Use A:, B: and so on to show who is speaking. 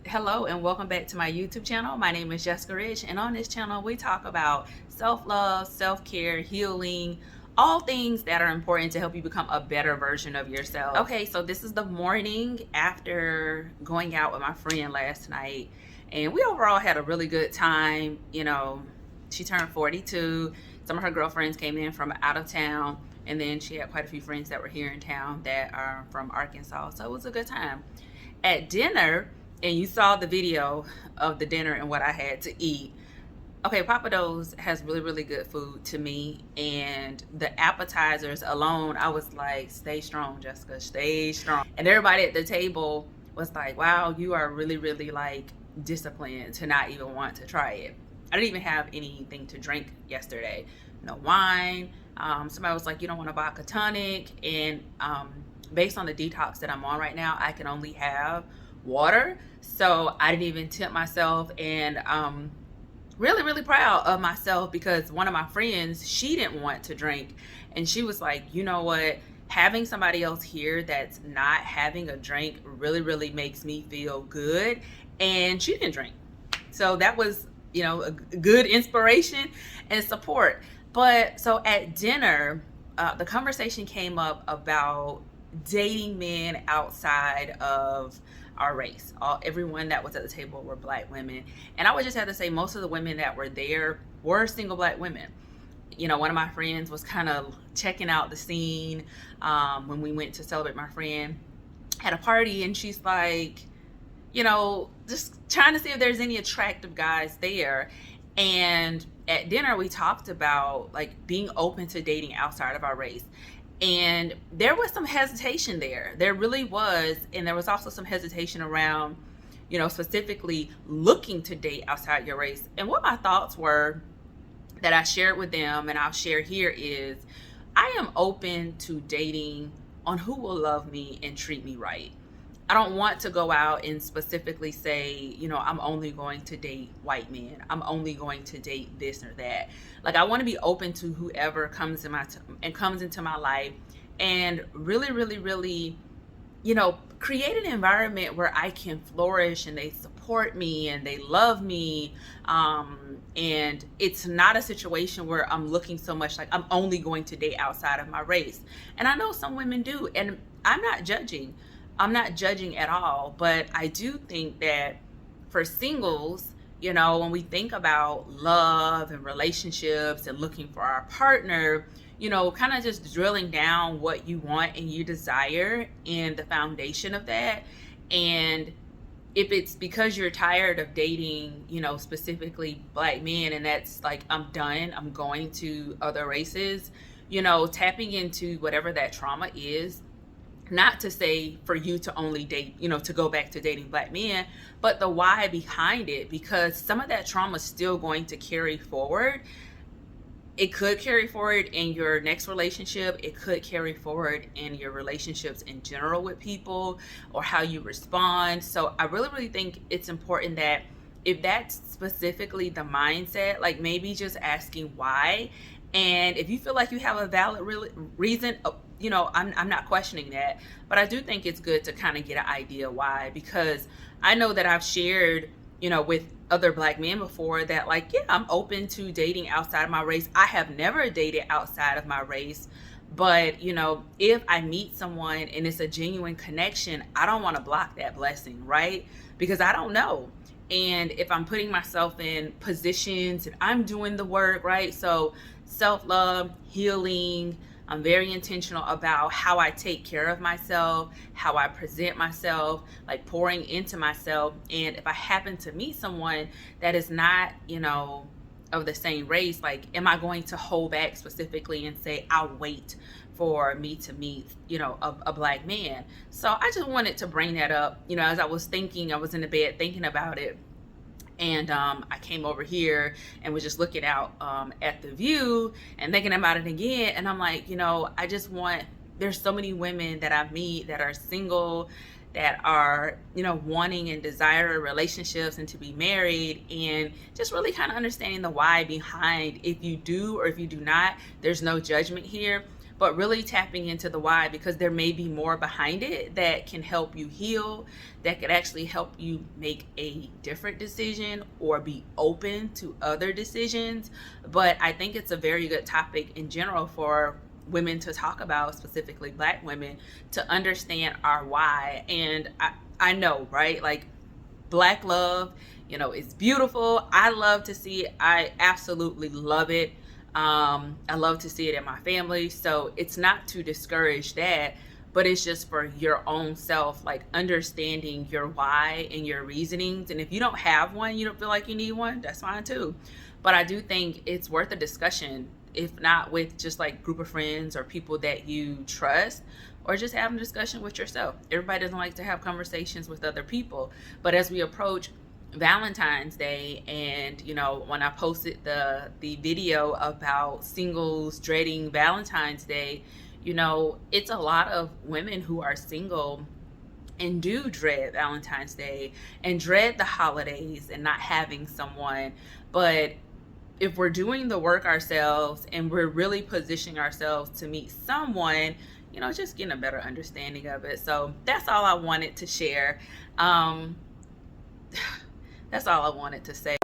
A: Hello and welcome back to my YouTube channel. My name is Jessica Rich, and on this channel we talk about self-love, self-care, healing, all things that are important to help you become a better version of yourself. Okay, so this is the morning after going out with my friend last night, and we overall had a really good time. She turned 42. Some of her girlfriends came in from out of town, and then she had quite a few friends that were here in town that are from Arkansas, so it was a good time. At dinner, and you saw the video of the dinner and what I had to eat. Okay, Papa Do's has really, really good food to me, and the appetizers alone, I was like, stay strong, Jessica, stay strong. And everybody at the table was like, wow, you are really, really like disciplined to not even want to try it. I didn't even have anything to drink yesterday. No wine. Somebody was like, you don't want a vodka tonic, and based on the detox that I'm on right now, I can only have water. So I didn't even tempt myself, and really, really proud of myself because one of my friends, she didn't want to drink, and she was like, you know what, having somebody else here that's not having a drink really, really makes me feel good. And she didn't drink, so that was a good inspiration and support. But so at dinner, the conversation came up about dating men outside of our race. Everyone that was at the table were Black women, and I would just have to say most of the women that were there were single Black women. One of my friends was kind of checking out the scene when we went to celebrate my friend at a party, and she's like, just trying to see if there's any attractive guys there. And at dinner we talked about like being open to dating outside of our race. And there was some hesitation there. There really was. And there was also some hesitation around, specifically looking to date outside your race. And what my thoughts were that I shared with them and I'll share here is I am open to dating on who will love me and treat me right. I don't want to go out and specifically say, I'm only going to date white men. I'm only going to date this or that. Like, I want to be open to whoever comes into my life, and really, really, really, create an environment where I can flourish and they support me and they love me. And it's not a situation where I'm looking so much like I'm only going to date outside of my race. And I know some women do, and I'm not judging. I'm not judging at all, but I do think that for singles, when we think about love and relationships and looking for our partner, kind of just drilling down what you want and you desire and the foundation of that. And if it's because you're tired of dating, specifically Black men, and that's like, I'm done, I'm going to other races, tapping into whatever that trauma is. Not to say for you to only date, to go back to dating Black men, but the why behind it, because some of that trauma is still going to carry forward. It could carry forward in your next relationship. It could carry forward in your relationships in general with people or how you respond. So I really, really think it's important that if that's specifically the mindset, like maybe just asking why. And if you feel like you have a valid reason, I'm not questioning that, but I do think it's good to kind of get an idea why, because I know that I've shared, with other Black men before that, like, yeah, I'm open to dating outside of my race. I have never dated outside of my race, but, if I meet someone and it's a genuine connection, I don't want to block that blessing, right? Because I don't know. And if I'm putting myself in positions and I'm doing the work, right? So self-love, healing, I'm very intentional about how I take care of myself, how I present myself, like pouring into myself. And if I happen to meet someone that is not, of the same race, like, am I going to hold back specifically and say, I'll wait for me to meet, a Black man? So I just wanted to bring that up, as I was thinking, I was in the bed thinking about it. And I came over here and was just looking out at the view and thinking about it again. And I'm like, there's so many women that I meet that are single, that are, wanting and desiring relationships and to be married, and just really kind of understanding the why behind if you do or if you do not. There's no judgment here. but really tapping into the why, because there may be more behind it that can help you heal, that could actually help you make a different decision or be open to other decisions. But I think it's a very good topic in general for women to talk about, specifically Black women, to understand our why. And I know, right? Like, Black love, it's beautiful. I love to see it. I absolutely love it. I love to see it in my family. So it's not to discourage that, but it's just for your own self, like understanding your why and your reasonings. And if you don't have one, you don't feel like you need one, that's fine too. But I do think it's worth a discussion, if not with just like group of friends or people that you trust, or just having a discussion with yourself. Everybody doesn't like to have conversations with other people. But as we approach Valentine's Day, and when I posted the video about singles dreading Valentine's Day, it's a lot of women who are single and do dread Valentine's Day and dread the holidays and not having someone. But if we're doing the work ourselves and we're really positioning ourselves to meet someone, just getting a better understanding of it. So that's all I wanted to share. That's all I wanted to say.